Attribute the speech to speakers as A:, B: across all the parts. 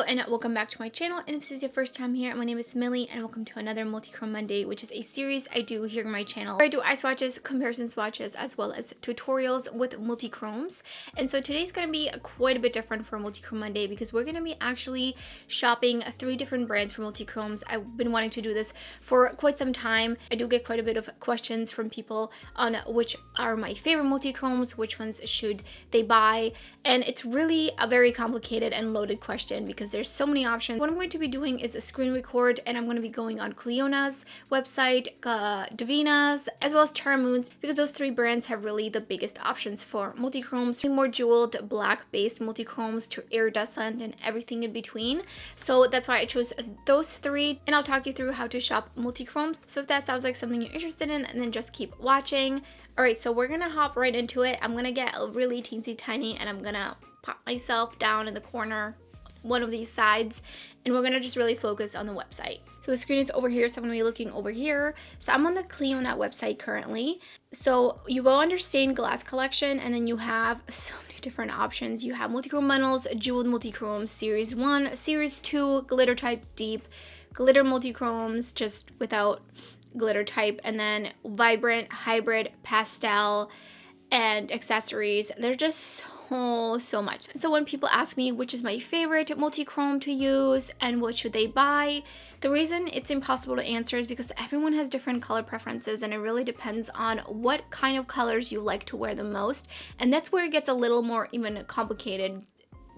A: and welcome back to my channel, and if this is your first time here, my name is Millie and welcome to another Multichrome Monday, which is a series I do here on my channel. I do eye swatches, comparison swatches, as well as tutorials with multichromes. And so today's going to be quite a bit different for Multichrome Monday because we're going to be actually shopping 3 different brands for multichromes. I've been wanting to do this for quite some time. I do get quite a bit of questions from people on which are my favorite multichromes, which ones should they buy, and it's really a very complicated and loaded question because there's so many options. What I'm going to be doing is a screen record, and I'm going to be going on Cleona's website, Davinah's, as well as Terra because those 3 brands have really the biggest options for multichromes, more jeweled black based multichromes to iridescent and everything in between. So that's why I chose those 3, and I'll talk you through how to shop multichromes. So if that sounds like something you're interested in, then just keep watching. Alright, so we're gonna hop right into it. I'm gonna get really teensy tiny and I'm gonna pop myself down in the corner, one of these sides, and we're gonna just really focus on the website. So the screen is over here, so I'm gonna be looking over here. So I'm on the Clionadh website currently. So you go under stained glass collection, and then you have so many different options. You have multichrome bundles, jeweled multichromes, series 1, series 2, glitter type deep, glitter multichromes just without glitter type, and then vibrant, hybrid, pastel, and accessories. There's just so much. So when people ask me which is my favorite multichrome to use and what should they buy, the reason it's impossible to answer is because everyone has different color preferences, and it really depends on what kind of colors you like to wear the most, and that's where it gets a little more even complicated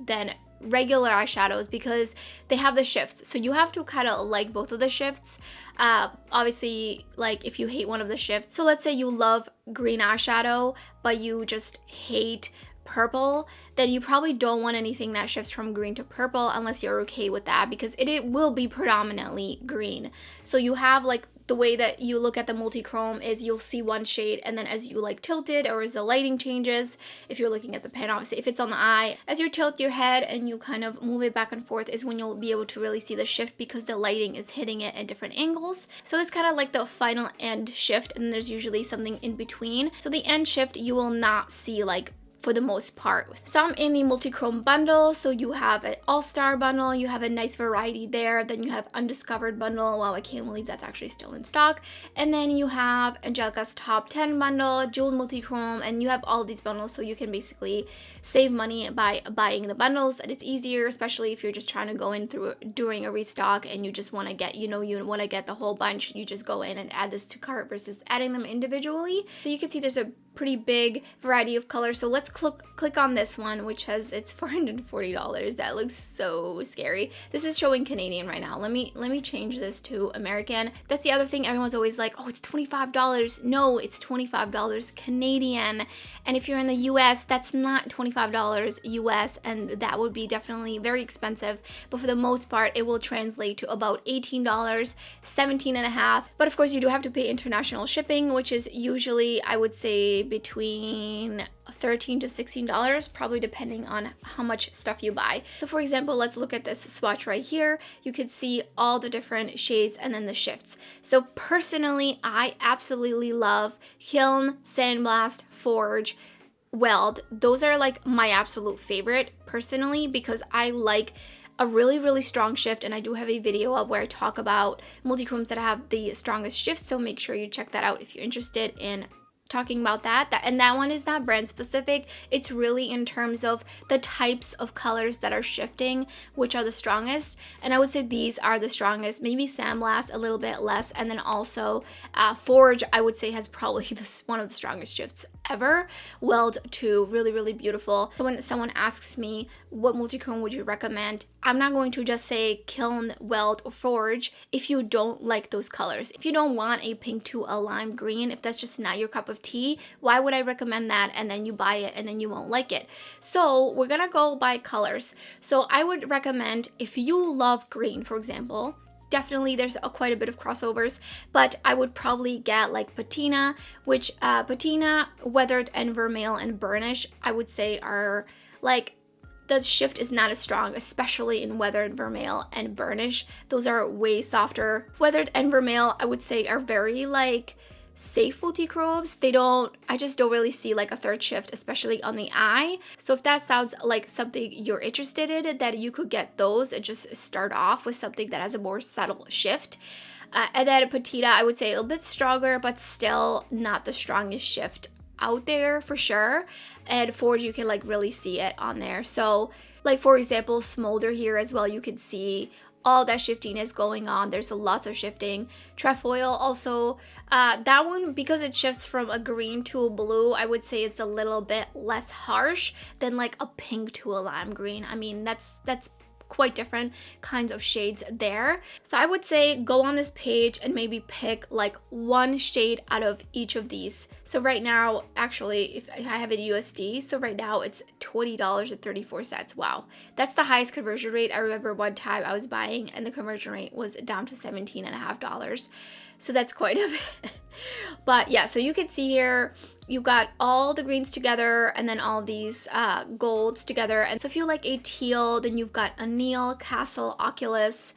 A: than regular eyeshadows because they have the shifts. So you have to kind of like both of the shifts. Obviously, like if you hate one of the shifts, so let's say you love green eyeshadow but you just hate purple, then you probably don't want anything that shifts from green to purple unless you're okay with that, because it will be predominantly green. So you have like the way that you look at the multichrome is you'll see one shade, and then as you like tilt it, or as the lighting changes, if you're looking at the pen, obviously if it's on the eye, as you tilt your head and you kind of move it back and forth is when you'll be able to really see the shift because the lighting is hitting it at different angles. So it's kind of like the final end shift, and there's usually something in between. So the end shift you will not see like for the most part. So I'm in the multichrome bundle, so you have an all-star bundle, you have a nice variety there, then you have undiscovered bundle, wow, I can't believe that's actually still in stock, and then you have Angelica's top 10 bundle, jeweled multichrome, and you have all these bundles, so you can basically save money by buying the bundles, and it's easier, especially if you're just trying to go in through during a restock and you just want to get, you want to get the whole bunch. You just go in and add this to cart versus adding them individually. So you can see there's a pretty big variety of colors. So let's click on this one, which has, it's $440. That looks so scary. This is showing Canadian right now. Let me change this to American. That's the other thing. Everyone's always like, oh, it's $25. No, it's $25 Canadian. And if you're in the US, that's not $25 US, and that would be definitely very expensive. But for the most part, it will translate to about $18, $17.50. But of course, you do have to pay international shipping, which is usually, I would say, between $13 to $16, probably depending on how much stuff you buy. So for example, let's look at this swatch right here. You can see all the different shades and then the shifts. So personally, I absolutely love Kiln, Sandblast, Forge, Weld. Those are like my absolute favorite personally because I like a really strong shift, and I do have a video up where I talk about multichromes that have the strongest shifts, so make sure you check that out if you're interested in talking about that. And that one is not brand specific. It's really in terms of the types of colors that are shifting, which are the strongest. And I would say these are the strongest. Maybe Sandblast a little bit less, and then also Forge I would say has probably one of the strongest shifts ever. Weld too, really beautiful. So when someone asks me what multichrome would you recommend, I'm not going to just say Kiln, Weld, or Forge if you don't like those colors. If you don't want a pink to a lime green, if that's just not your cup of tea, why would I recommend that and then you buy it and then you won't like it? So we're gonna go by colors. So I would recommend, if you love green, for example, definitely there's quite a bit of crossovers, but I would probably get like patina, which patina, weathered, and vermeil, and burnish I would say are like, the shift is not as strong, especially in weathered, vermeil, and burnish. Those are way softer. Weathered and vermeil I would say are very like safe multichromes. I just don't really see like a third shift, especially on the eye. So if that sounds like something you're interested in, that you could get those and just start off with something that has a more subtle shift. And then Petita, I would say a little bit stronger, but still not the strongest shift out there for sure. And Forge, you can like really see it on there. So like for example, Smolder here as well, you can see all that shifting is going on. There's lots of shifting. Trefoil also, that one, because it shifts from a green to a blue, I would say it's a little bit less harsh than like a pink to a lime green. I mean, that's quite different kinds of shades there. So I would say go on this page and maybe pick like one shade out of each of these. So right now, actually, if I have it USD, so right now it's $20.34. Wow, that's the highest conversion rate. I remember one time I was buying and the conversion rate was down to $17.50. So that's quite a bit. But yeah, so you can see here, you've got all the greens together and then all these golds together. And so if you like a teal, then you've got Anil, Castle, Oculus,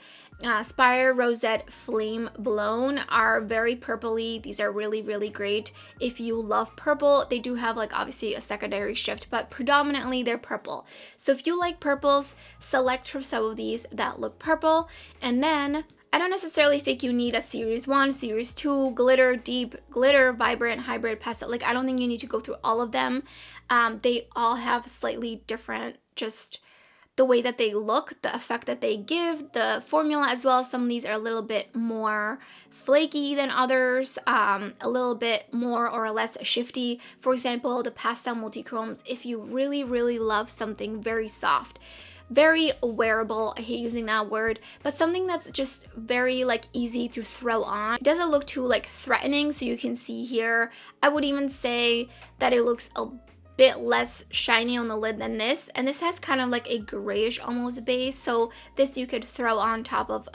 A: Spire, Rosette, Flame, Blown are very purpley. These are really, really great. If you love purple, they do have like obviously a secondary shift, but predominantly they're purple. So if you like purples, select from some of these that look purple. And then I don't necessarily think you need a series 1, series 2, glitter, deep, glitter, vibrant, hybrid, pastel. Like I don't think you need to go through all of them. They all have slightly different, just the way that they look, the effect that they give, the formula as well. Some of these are a little bit more flaky than others, a little bit more or less shifty. For example, the pastel multichromes, if you really, really love something very soft, very wearable, I hate using that word, but something that's just very like easy to throw on. It doesn't look too like threatening, so you can see here, I would even say that it looks a bit less shiny on the lid than this, and this has kind of like a grayish almost base, so this you could throw on top of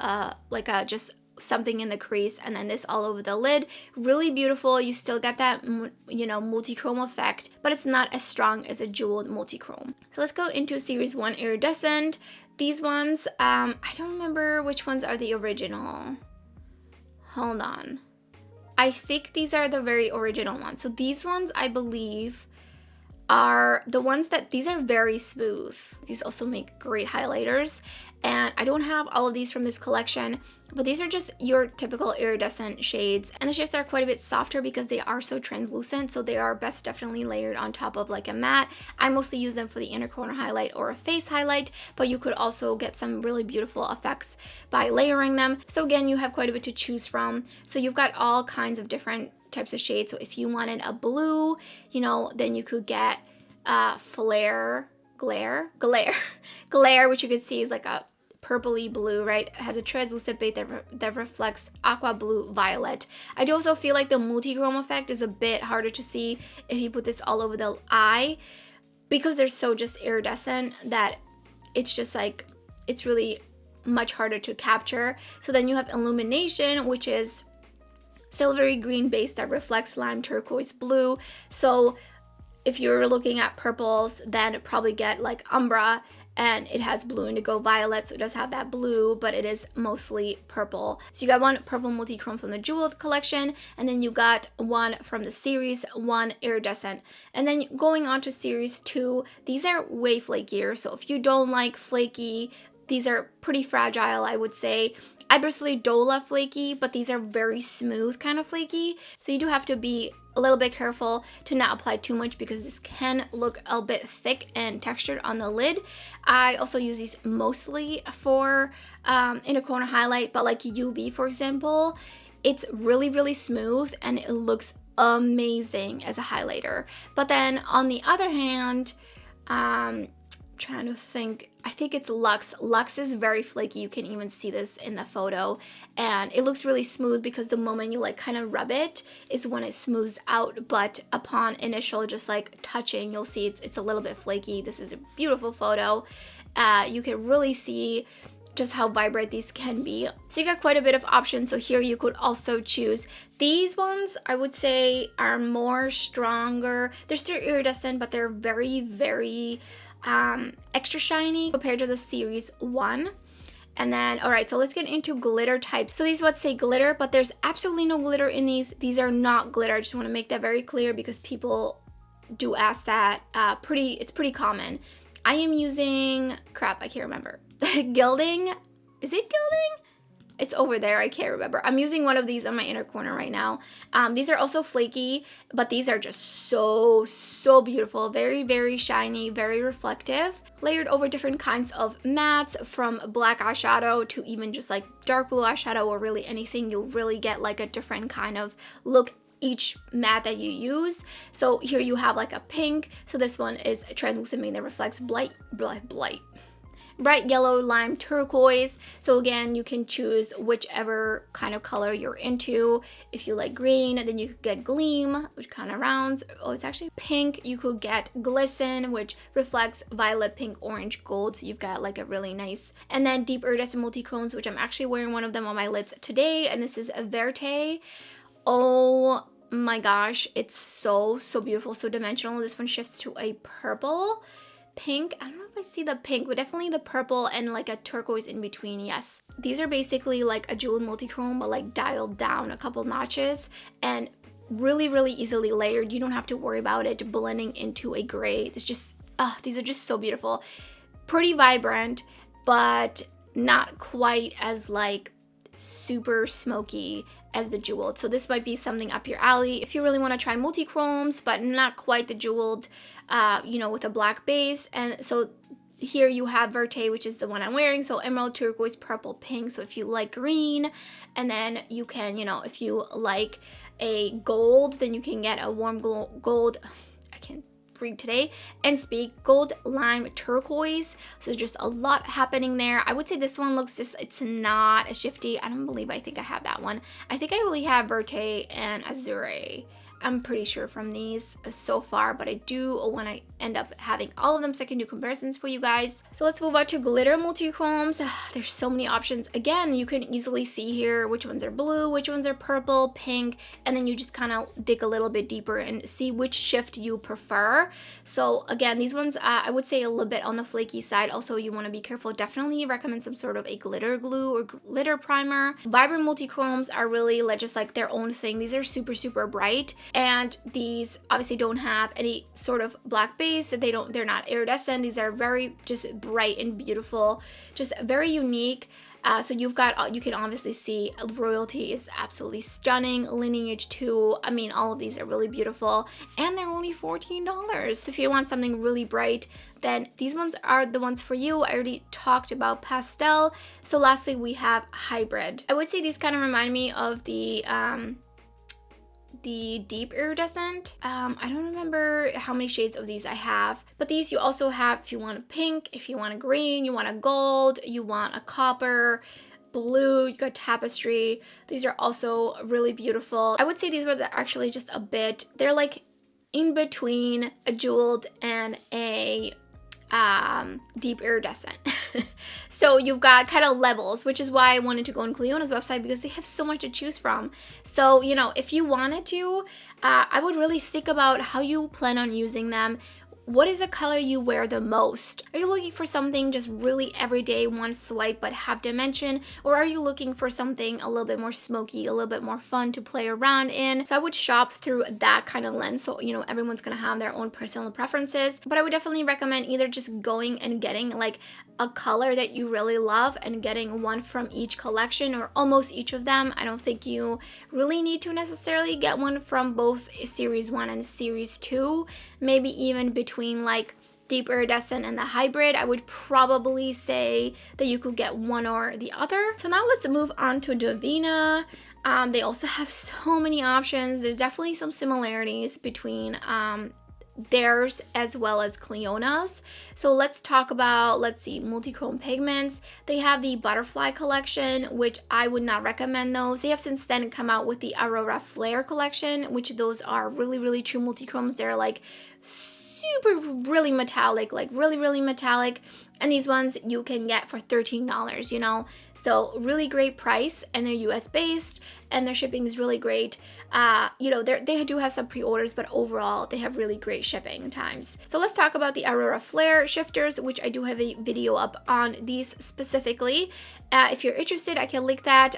A: like a just something in the crease, and then this all over the lid. Really beautiful. You still get that, you know, multichrome effect, but it's not as strong as a jeweled multichrome. So let's go into series 1 iridescent. These ones, I don't remember which ones are the original. Hold on. I think these are the very original ones. So these ones, I believe, are the ones that, these are very smooth. These also make great highlighters, and I don't have all of these from this collection, but these are just your typical iridescent shades, and the shades are quite a bit softer because they are so translucent, so they are best definitely layered on top of like a matte. I mostly use them for the inner corner highlight or a face highlight, but you could also get some really beautiful effects by layering them. So again, you have quite a bit to choose from. So you've got all kinds of different types of shades. So if you wanted a blue, you know, then you could get glare, which you can see is like a purpley blue, right? It has a translucent base that reflects aqua blue violet. I do also feel like the multichrome effect is a bit harder to see if you put this all over the eye, because they're so just iridescent that it's just like, it's really much harder to capture. So then you have illumination, which is silvery green base that reflects lime turquoise blue. So if you're looking at purples, then probably get like Umbra, and it has blue indigo violet, so it does have that blue, but it is mostly purple. So you got one purple multichrome from the jeweled collection, and then you got one from the series 1 iridescent. And then going on to series 2, these are way flakier. So if you don't like flaky, these are pretty fragile, I would say. I personally don't love flaky, but these are very smooth kind of flaky. So you do have to be a little bit careful to not apply too much, because this can look a bit thick and textured on the lid. I also use these mostly for inner corner highlight, but like UV, for example, it's really, really smooth and it looks amazing as a highlighter. But then on the other hand, trying to think, I think it's Luxe. Luxe is very flaky. You can even see this in the photo, and it looks really smooth because the moment you like kind of rub it is when it smooths out, but upon initial just like touching, you'll see it's a little bit flaky. This is a beautiful photo. You can really see just how vibrant these can be. So you got quite a bit of options. So here you could also choose these ones. I would say are more stronger. They're still iridescent, but they're very, very extra shiny compared to the series 1. And then, all right, so let's get into glitter types. So these what say glitter, but there's absolutely no glitter in these. These are not glitter. I just want to make that very clear because people do ask that. It's pretty common. I am using, crap, I can't remember. Gilding. Is it gilding? It's over there. I can't remember. I'm using one of these on my inner corner right now. These are also flaky, but these are just so beautiful. Very, very shiny, very reflective. Layered over different kinds of mattes, from black eyeshadow to even just like dark blue eyeshadow, or really anything. You'll really get like a different kind of look each matte that you use. So here you have like a pink. So this one is translucent, meaning that reflects bright yellow, lime, turquoise. So again, you can choose whichever kind of color you're into. If you like green, then you could get gleam, which kind of rounds. Oh, it's actually pink. You could get glisten, which reflects violet, pink, orange, gold. So you've got like a really nice. And then deep iridescent multi-chromes, which I'm actually wearing one of them on my lids today. And this is a Verte. Oh my gosh, it's so beautiful, so dimensional. This one shifts to a purple. Pink, I don't know if I see the pink, but definitely the purple and like a turquoise in between. Yes, these are basically like a jewel multi-chrome, but like dialed down a couple notches and really easily layered. You don't have to worry about it blending into a gray. It's just, these are just so beautiful. Pretty vibrant, but not quite as like super smoky as the jeweled. So this might be something up your alley if you really want to try multi-chromes, but not quite the jeweled, with a black base. And so here you have Verte, which is the one I'm wearing. So emerald, turquoise, purple, pink. So if you like green, and then you can, if you like a gold, then you can get a warm gold. I can't read today and speak. Gold, lime, turquoise. So just a lot happening there. I would say this one looks it's not as shifty. I think I have that one. I think I really have Verte and Azure. I'm pretty sure from these so far, but I do want to end up having all of them so I can do comparisons for you guys. So let's move on to glitter multi-chromes. There's so many options. Again, you can easily see here which ones are blue, which ones are purple, pink, and then you just kind of dig a little bit deeper and see which shift you prefer. So again, these ones, I would say a little bit on the flaky side. Also, you want to be careful. Definitely recommend some sort of a glitter glue or glitter primer. Vibrant multi-chromes are really just like their own thing. These are super bright. And these obviously don't have any sort of black base. They're not iridescent. These are very just bright and beautiful, just very unique. So you can obviously see Royalty is absolutely stunning. Lineage 2, I mean, all of these are really beautiful, and they're only $14. So if you want something really bright, then these ones are the ones for you. I already talked about pastel. So lastly, we have hybrid. I would say these kind of remind me of the deep iridescent. I don't remember how many shades of these I have, but these you also have if you want a pink, if you want a green, you want a gold, you want a copper, blue, you got tapestry. These are also really beautiful. I would say these ones are actually just they're like in between a jeweled and a deep iridescent. So you've got kind of levels, which is why I wanted to go on Cleona's website, because they have so much to choose from. So if you wanted to, I would really think about how you plan on using them. What is the color you wear the most? Are you looking for something just really everyday, one swipe but have dimension? Or are you looking for something a little bit more smoky, a little bit more fun to play around in? So I would shop through that kind of lens. So, everyone's gonna have their own personal preferences. But I would definitely recommend either just going and getting like a color that you really love and getting one from each collection or almost each of them. I don't think you really need to necessarily get one from both Series 1 and Series 2. Maybe even between like deep iridescent and the hybrid, I would probably say that you could get one or the other. So now let's move on to Davina. They also have so many options. There's definitely some similarities between theirs as well as Cleonadh's. So let's talk about, multi-chrome pigments. They have the butterfly collection, which I would not recommend those. They have since then come out with the Aurora Flare collection, which those are really true multi-chromes. They're like super really metallic, like really metallic. And these ones you can get for $13, you know, so really great price, and they're US based, and their shipping is really great. You know, they do have some pre-orders, but overall they have really great shipping times. So let's talk about the Aurora Flare shifters, which I do have a video up on these specifically. If you're interested, I can link that.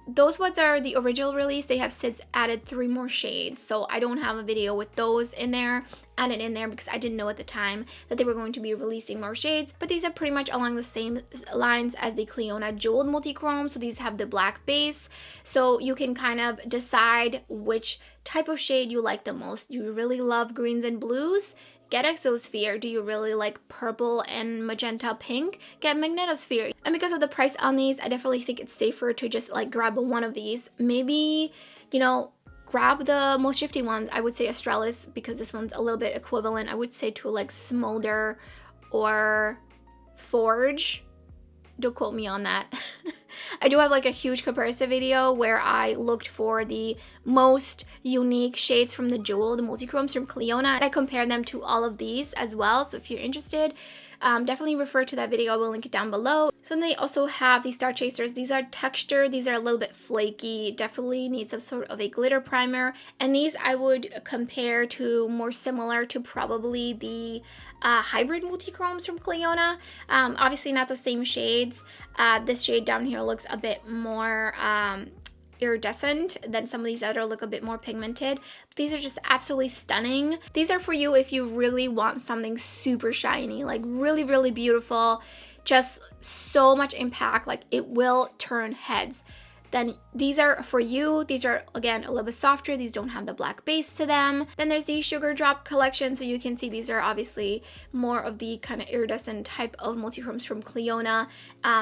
A: Those ones are the original release. They have since added 3 more shades, so I don't have a video with those added in there because I didn't know at the time that they were going to be releasing more shades. But these are pretty much along the same lines as the Cleona Jeweled Multichrome, so these have the black base, so you can kind of decide which type of shade you like the most. Do you really love greens and blues? Get Exosphere. Do you really like purple and magenta pink? Get Magnetosphere. And because of the price on these, I definitely think it's safer to just like grab one of these. Maybe, you know, grab the most shifty ones. I would say Australis, because this one's a little bit equivalent, I would say, to like Smolder or Forge. Don't quote me on that. I do have like a huge comparison video where I looked for the most unique shades from the Jeweled Multichromes from Cleona, and I compared them to all of these as well. So if you're interested, definitely refer to that video. I will link it down below. So then they also have the Star Chasers. These are textured. These are a little bit flaky. Definitely need some sort of a glitter primer. And these I would compare to more similar to probably the hybrid multichromes from Cleona. Obviously not the same shades. This shade down here looks a bit more iridescent than some of these other look a bit more pigmented. But these are just absolutely stunning. These are for you if you really want something super shiny, like really beautiful, just so much impact, like it will turn heads. Then these are for you. These are, again, a little bit softer. These don't have the black base to them. Then there's the Sugar Drop collection. So you can see these are obviously more of the kind of iridescent type of multichromes from Cleona.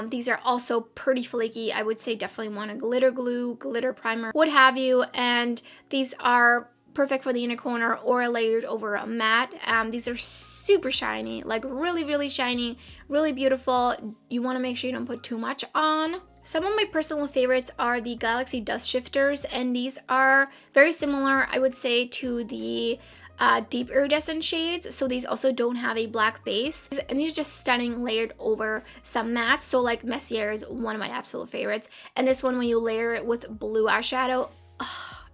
A: These are also pretty flaky. I would say definitely want a glitter glue, glitter primer, what have you. And these are perfect for the inner corner or layered over a matte. These are super shiny, like really shiny, really beautiful. You want to make sure you don't put too much on. Some of my personal favorites are the Galaxy Dust Shifters, and these are very similar, I would say, to the deep iridescent shades. So these also don't have a black base, and these are just stunning layered over some mattes. So like Messier is one of my absolute favorites, and this one when you layer it with blue eyeshadow,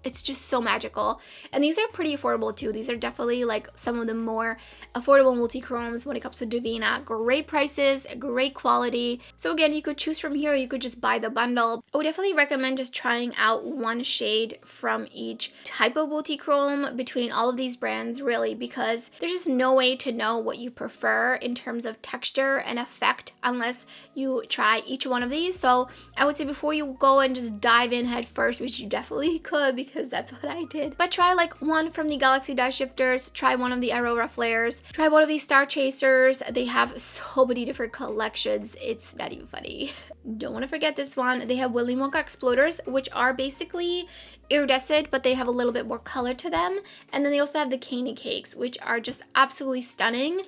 A: it's just so magical. And these are pretty affordable too. These are definitely like some of the more affordable multichromes when it comes to Davina. Great prices, great quality. So again, you could choose from here, or you could just buy the bundle. I would definitely recommend just trying out one shade from each type of multichrome between all of these brands, really, because there's just no way to know what you prefer in terms of texture and effect unless you try each one of these. So I would say before you go and just dive in head first, which you definitely could, because that's what I did. But try like one from the Galaxy Dust Shifters, try one of the Aurora Flares, try one of these Star Chasers. They have so many different collections. It's not even funny. Don't want to forget this one. They have Willy Wonka Exploders, which are basically iridescent, but they have a little bit more color to them. And then they also have the Candy Cakes, which are just absolutely stunning.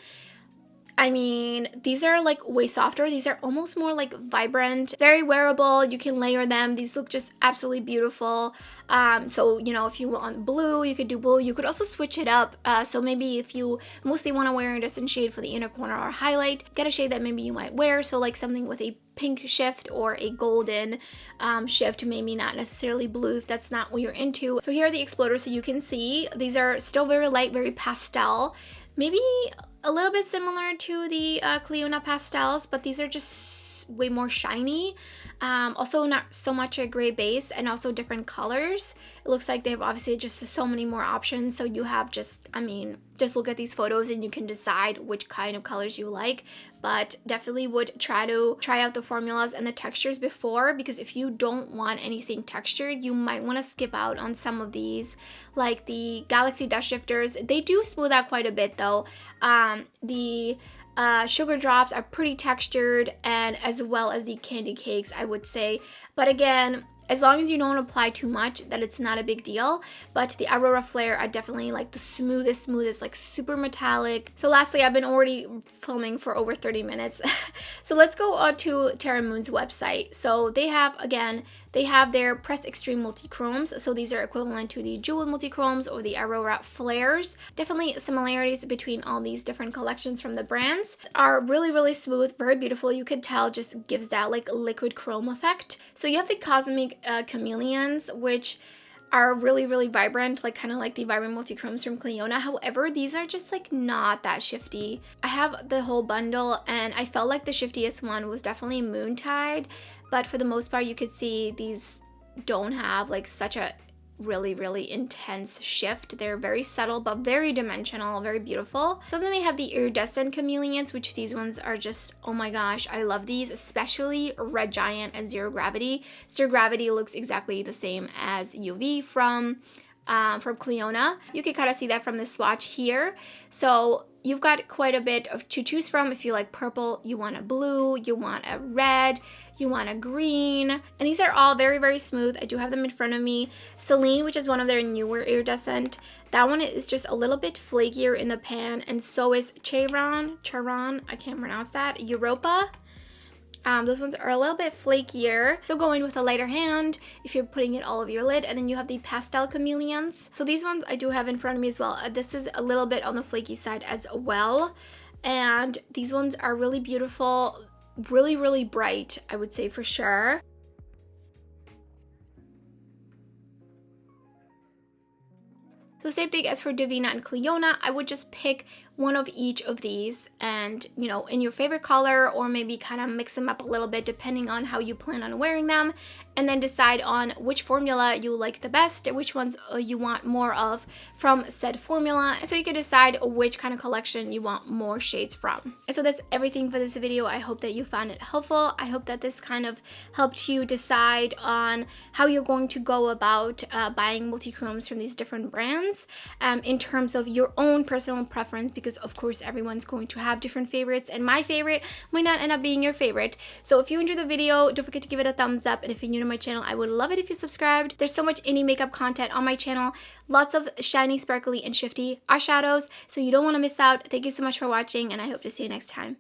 A: I mean, these are like way softer. These are almost more like vibrant, very wearable. You can layer them. These look just absolutely beautiful. So, you know, if you want blue, you could do blue. You could also switch it up. So maybe if you mostly want to wear a iridescent shade for the inner corner or highlight, get a shade that maybe you might wear. So like something with a pink shift or a golden shift, maybe not necessarily blue if that's not what you're into. So here are the exploders, so you can see these are still very light, very pastel. Maybe a little bit similar to the Cleona pastels, but these are just way more shiny. Also not so much a gray base, and also different colors. It looks like they have obviously just so many more options. So you have just, I mean, just look at these photos and you can decide which kind of colors you like. But definitely would try out the formulas and the textures before, because if you don't want anything textured, you might want to skip out on some of these, like the Galaxy Dust Shifters. They do smooth out quite a bit though. The Sugar Drops are pretty textured, and as well as the Candy Cakes, I would say. But again, As long as you don't apply too much, that it's not a big deal. But the Aurora Flare are definitely like the smoothest, like super metallic. So lastly, I've been already filming for over 30 minutes. So let's go on to Terra Moon's website. So they have, again, they have their Press Extreme Multichromes. So these are equivalent to the Jewel Multichromes or the Aurora Flares. Definitely similarities between all these different collections from the brands. Are really, really smooth, very beautiful. You could tell just gives that like liquid chrome effect. So you have the Cosmic Chameleons, which are really, really vibrant, like kind of like the Vibrant Multichromes from Cleona. However, these are just like not that shifty. I have the whole bundle and I felt like the shiftiest one was definitely Moontide, but for the most part you could see these don't have like such a really, really intense shift. They're very subtle but very dimensional, very beautiful. So then they have the Iridescent Chameleons, which these ones are just, oh my gosh, I love these, especially Red Giant and Zero Gravity. Zero Gravity looks exactly the same as UV from Cleona. You can kind of see that from the swatch here. So you've got quite a bit of to choose from. If you like purple, you want a blue, you want a red, you want a green. And these are all very, very smooth. I do have them in front of me. Celine, which is one of their newer iridescent, that one is just a little bit flakier in the pan, and so is Charon, I can't pronounce that, Europa. Those ones are a little bit flakier. So go in with a lighter hand if you're putting it all over your lid. And then you have the Pastel Chameleons. So these ones I do have in front of me as well. This is a little bit on the flaky side as well. And these ones are really beautiful, really, really bright, I would say for sure. So same thing as for Davina and Cleona, I would just pick one of each of these and, you know, in your favorite color, or maybe kind of mix them up a little bit depending on how you plan on wearing them, and then decide on which formula you like the best, which ones you want more of from said formula, so you can decide which kind of collection you want more shades from. And so that's everything for this video. I hope that you found it helpful. I hope that this kind of helped you decide on how you're going to go about buying multichromes from these different brands in terms of your own personal preference, because of course everyone's going to have different favorites, and my favorite might not end up being your favorite. So if you enjoyed the video, don't forget to give it a thumbs up, and if you're new to my channel, I would love it if you subscribed. There's so much indie makeup content on my channel, lots of shiny, sparkly, and shifty eyeshadows, so you don't want to miss out. Thank you so much for watching, and I hope to see you next time.